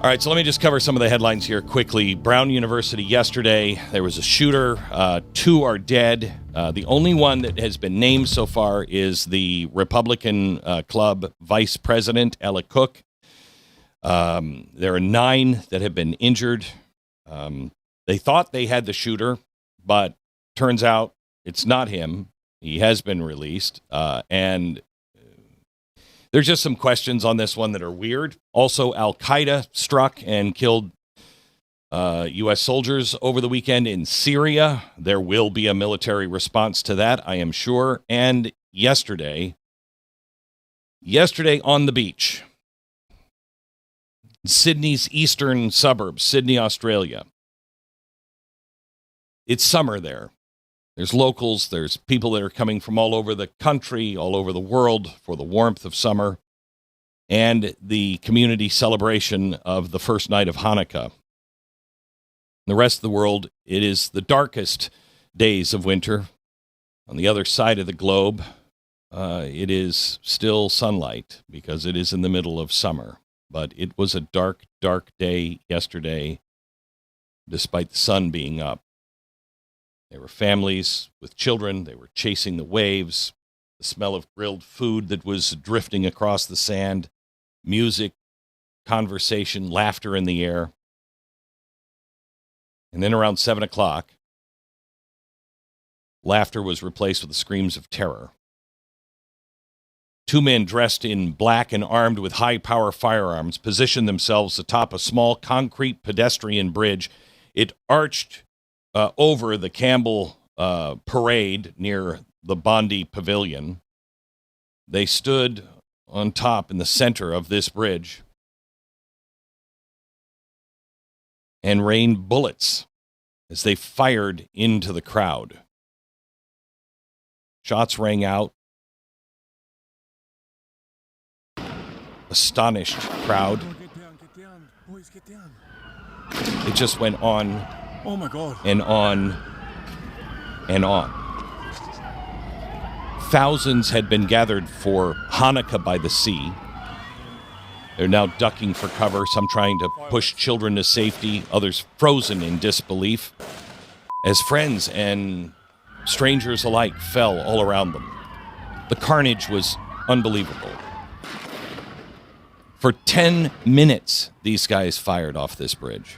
All right, so let me just cover some of the headlines here quickly. Brown University yesterday, there was a shooter. 2 are dead. The only one that has been named so far is the Republican club vice president, Ella Cook. There are 9 that have been injured. They thought they had the shooter, but turns out it's not him. He has been released, and there's just some questions on this one that are weird. Also, Al-Qaeda struck and killed U.S. soldiers over the weekend in Syria. There will be a military response to that, I am sure. And yesterday on the beach, Sydney's eastern suburbs, Sydney, Australia. It's summer there. There's locals, there's people that are coming from all over the country, all over the world for the warmth of summer and the community celebration of the first night of Hanukkah. In the rest of the world, it is the darkest days of winter. On the other side of the globe, it is still sunlight because it is in the middle of summer. But it was a dark, dark day yesterday, despite the sun being up. There were families with children. They were chasing the waves, the smell of grilled food that was drifting across the sand, music, conversation, laughter in the air. And then around 7 o'clock, laughter was replaced with the screams of terror. 2 men dressed in black and armed with high-power firearms positioned themselves atop a small concrete pedestrian bridge. It arched over the Campbell Parade near the Bondi Pavilion. They stood on top in the center of this bridge and rained bullets as they fired into the crowd. Shots rang out. Astonished crowd. Boys, get down. It just went on. Oh my God. And on and on. Thousands had been gathered for Hanukkah by the sea. They're now ducking for cover, some trying to push children to safety, others frozen in disbelief, as friends and strangers alike fell all around them. The carnage was unbelievable. For 10 minutes, these guys fired off this bridge.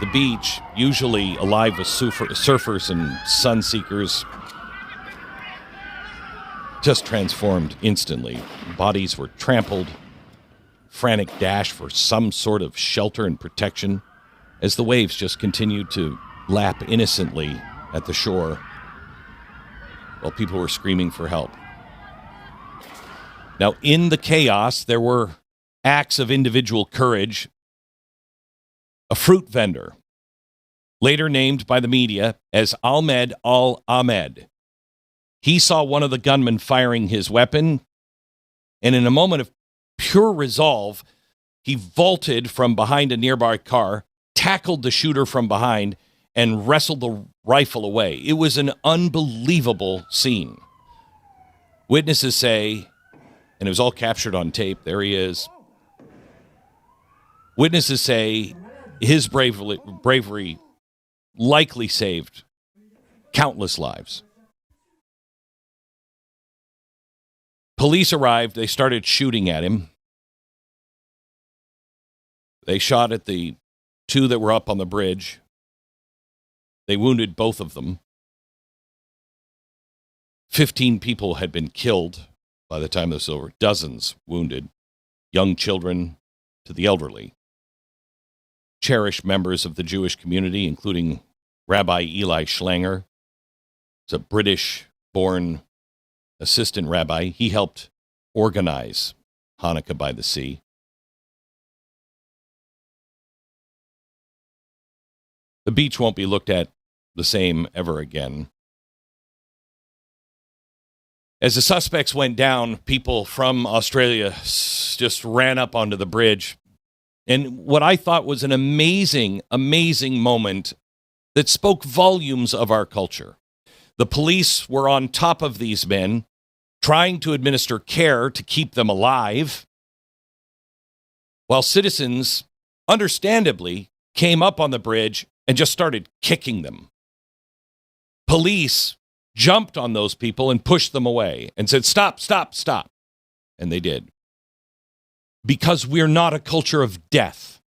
The beach, usually alive with surfers and sunseekers, just transformed instantly. Bodies were trampled, frantic dash for some sort of shelter and protection as the waves just continued to lap innocently at the shore while people were screaming for help. Now, in the chaos, there were acts of individual courage. A fruit vendor, later named by the media as Ahmed Al-Ahmed. He saw one of the gunmen firing his weapon, and in a moment of pure resolve, he vaulted from behind a nearby car, tackled the shooter from behind, and wrestled the rifle away. It was an unbelievable scene. Witnesses say, and it was all captured on tape, there he is. Witnesses say his bravery likely saved countless lives. Police arrived. They started shooting at him. They shot at the 2 that were up on the bridge. They wounded both of them. 15 people had been killed by the time this was over. Dozens wounded. Young children to the elderly. Cherished members of the Jewish community, including Rabbi Eli Schlanger. He's a British-born assistant rabbi. He helped organize Hanukkah by the Sea. The beach won't be looked at the same ever again. As the suspects went down, people from Australia just ran up onto the bridge. And what I thought was an amazing, amazing moment that spoke volumes of our culture. The police were on top of these men, trying to administer care to keep them alive. while citizens, understandably, came up on the bridge and just started kicking them. Police jumped on those people and pushed them away and said, stop, stop, stop. And they did. Because we're not a culture of death.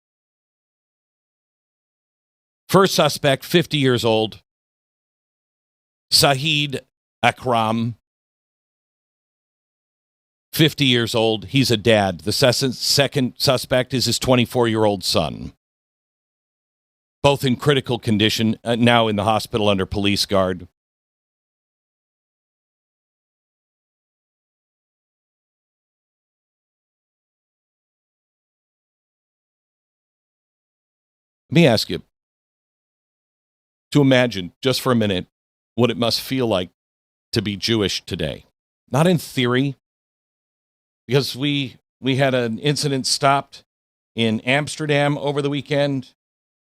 First suspect, 50 years old, Saeed Akram, 50 years old. He's a dad. The second suspect is his 24-year-old son. Both in critical condition, now in the hospital under police guard. Let me ask you to imagine just for a minute what it must feel like to be Jewish today. Not in theory, because we had an incident stopped in Amsterdam over the weekend,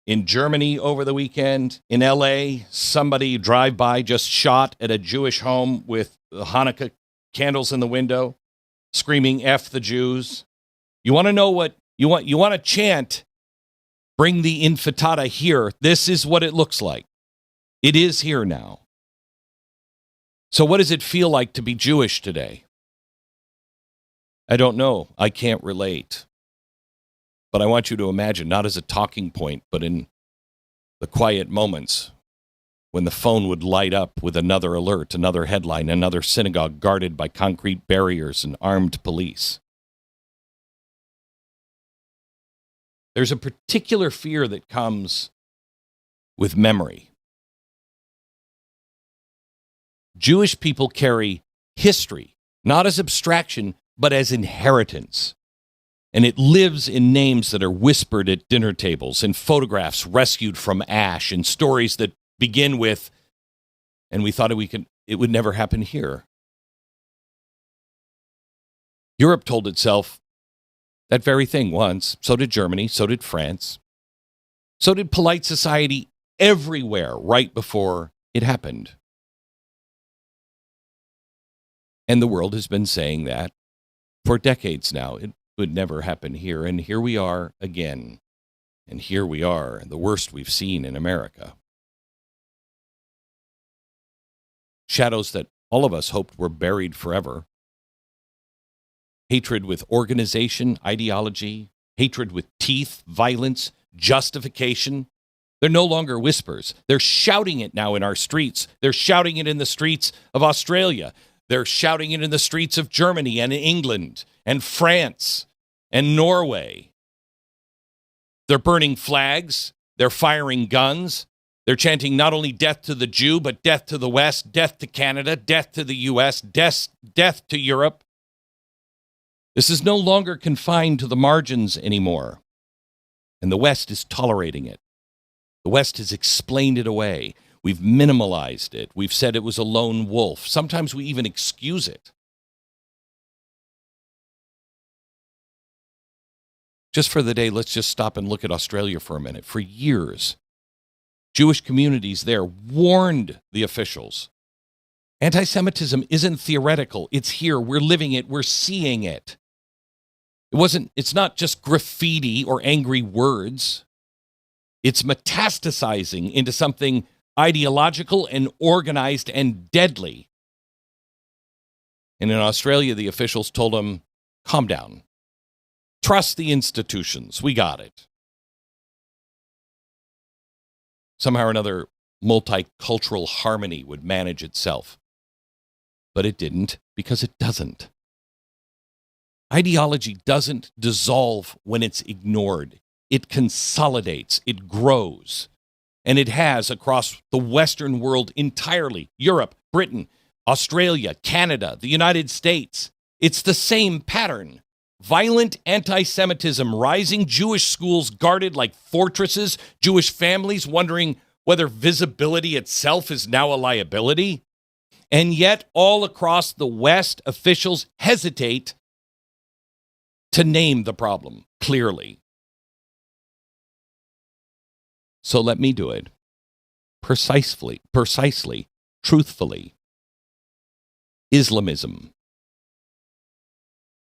in Germany over the weekend, in LA, somebody drive-by just shot at a Jewish home with Hanukkah candles in the window, screaming F the Jews. You want to know what you want to chant, bring the intifada here. This is what it looks like. It is here now. So what does it feel like to be Jewish today? I don't know. I can't relate. But I want you to imagine, not as a talking point, but in the quiet moments when the phone would light up with another alert, another headline, another synagogue guarded by concrete barriers and armed police. There's a particular fear that comes with memory. Jewish people carry history, not as abstraction, but as inheritance. And it lives in names that are whispered at dinner tables, in photographs rescued from ash, in stories that begin with, and we thought it would never happen here. Europe told itself that very thing once. So did Germany, so did France. So did polite society everywhere right before it happened. And the world has been saying that for decades now. It would never happen here. And here we are again. And here we are, the worst we've seen in America. Shadows that all of us hoped were buried forever. Hatred with organization, ideology, hatred with teeth, violence, justification. They're no longer whispers. They're shouting it now in our streets. They're shouting it in the streets of Australia. They're shouting it in the streets of Germany and England and France and Norway. They're burning flags. They're firing guns. They're chanting not only death to the Jew, but death to the West, death to Canada, death to the U.S., death to Europe. This is no longer confined to the margins anymore. And the West is tolerating it. The West has explained it away. We've minimalized it. We've said it was a lone wolf. Sometimes we even excuse it. Just for the day, let's just stop and look at Australia for a minute. For years, Jewish communities there warned the officials. Antisemitism isn't theoretical. It's here. We're living it. We're seeing it. It's not just graffiti or angry words. It's metastasizing into something ideological and organized and deadly. And in Australia, the officials told them, calm down. Trust the institutions. We got it. Somehow or another, multicultural harmony would manage itself. But it didn't, because it doesn't. Ideology doesn't dissolve when it's ignored. It consolidates. It grows. And it has across the Western world entirely. Europe, Britain, Australia, Canada, the United States. It's the same pattern. Violent anti-Semitism, rising Jewish schools guarded like fortresses, Jewish families wondering whether visibility itself is now a liability. And yet, all across the West, officials hesitate to name the problem clearly. So let me do it precisely, truthfully. Islamism.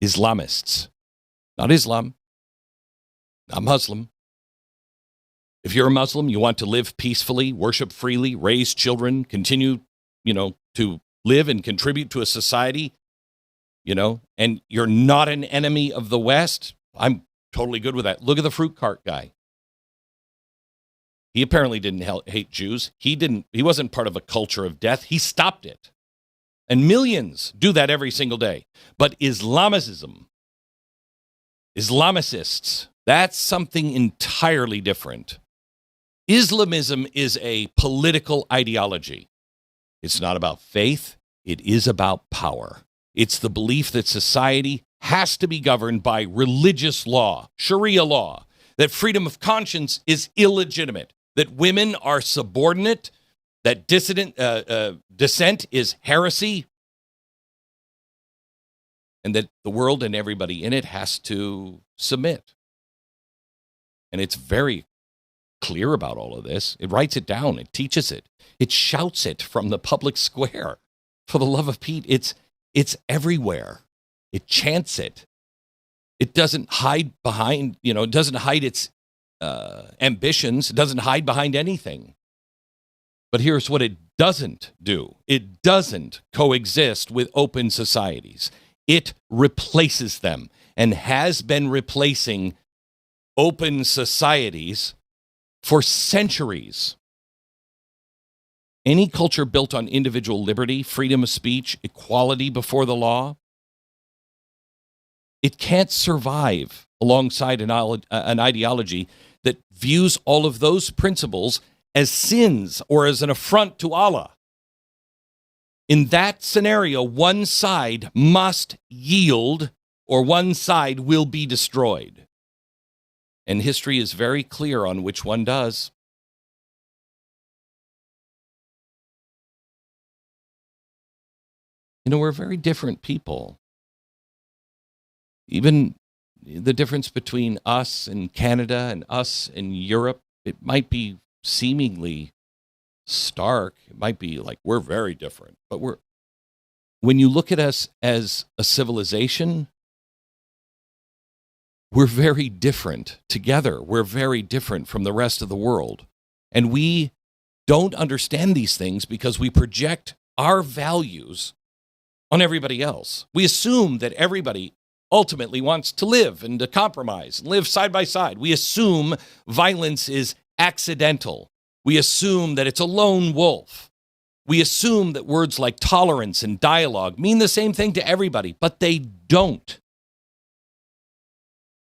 Islamists. Not Islam. not Muslim. If you're a Muslim, you want to live peacefully, worship freely, raise children, continue, to live and contribute to a society, and you're not an enemy of the West, I'm totally good with that. Look at the fruit cart guy. He apparently didn't hate Jews. He wasn't part of a culture of death. He stopped it. And millions do that every single day. But Islamists, that's something entirely different. Islamism is a political ideology. It's not about faith. It is about power. It's the belief that society has to be governed by religious law, Sharia law, that freedom of conscience is illegitimate, that women are subordinate, that dissent is heresy, and that the world and everybody in it has to submit. And it's very clear about all of this. It writes it down. It teaches it. It shouts it from the public square. For the love of Pete, it's everywhere. It chants it. It doesn't hide behind, it doesn't hide its ambitions. It doesn't hide behind anything. But here's what it doesn't do. It doesn't coexist with open societies. It replaces them and has been replacing open societies for centuries. Any culture built on individual liberty, freedom of speech, equality before the law, it can't survive alongside an ideology that views all of those principles as sins or as an affront to Allah. In that scenario, one side must yield or one side will be destroyed. And history is very clear on which one does. We're very different people. Even the difference between us and Canada and us and Europe, it might be seemingly stark. It might be like we're very different. But when you look at us as a civilization, we're very different together. We're very different from the rest of the world. And we don't understand these things because we project our values on everybody else. We assume that everybody ultimately wants to live and to compromise, and live side by side. We assume violence is accidental. We assume that it's a lone wolf. We assume that words like tolerance and dialogue mean the same thing to everybody, but they don't.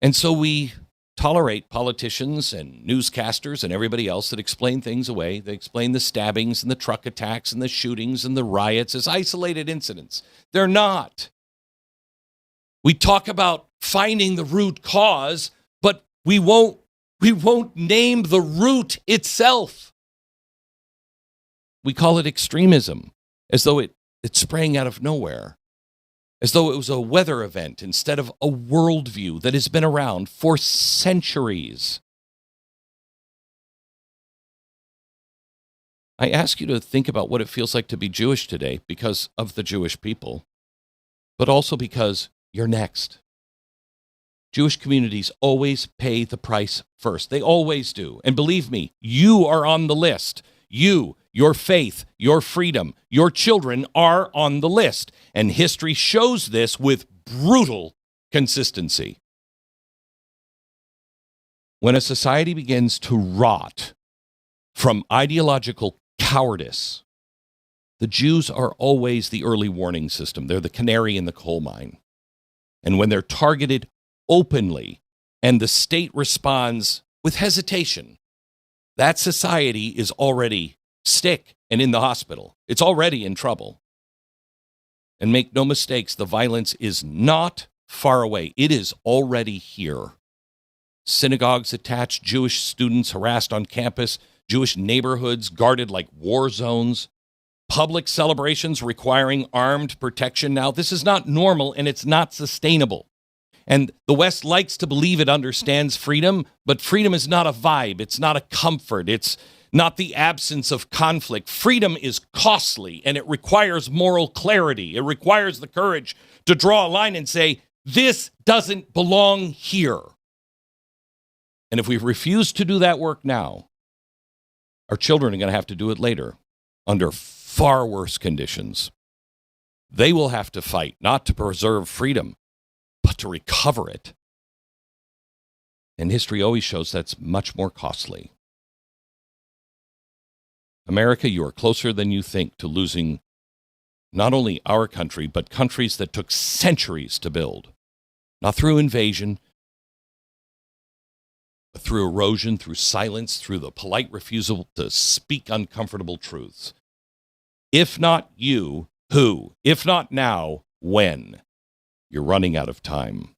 And so we tolerate politicians and newscasters and everybody else that explain things away. They explain the stabbings and the truck attacks and the shootings and the riots as isolated incidents. They're not. We talk about finding the root cause, but we won't name the root itself. We call it extremism, as though it sprang out of nowhere, as though it was a weather event instead of a worldview that has been around for centuries. I ask you to think about what it feels like to be Jewish today because of the Jewish people, but also because you're next. Jewish communities always pay the price first. They always do. And believe me, you are on the list. You, your faith, your freedom, your children are on the list. And history shows this with brutal consistency. When a society begins to rot from ideological cowardice, the Jews are always the early warning system. They're the canary in the coal mine. And when they're targeted openly and the state responds with hesitation, that society is already sick and in the hospital. It's already in trouble. And make no mistakes, the violence is not far away. It is already here. Synagogues attacked, Jewish students harassed on campus, Jewish neighborhoods guarded like war zones, public celebrations requiring armed protection. Now, this is not normal and it's not sustainable. And the West likes to believe it understands freedom, but freedom is not a vibe. It's not a comfort. It's not the absence of conflict. Freedom is costly and it requires moral clarity. It requires the courage to draw a line and say, this doesn't belong here. And if we refuse to do that work now, our children are going to have to do it later under far worse conditions. They will have to fight not to preserve freedom, but to recover it. And history always shows that's much more costly. America, you are closer than you think to losing not only our country, but countries that took centuries to build. Not through invasion, but through erosion, through silence, through the polite refusal to speak uncomfortable truths. If not you, who? If not now, when? You're running out of time.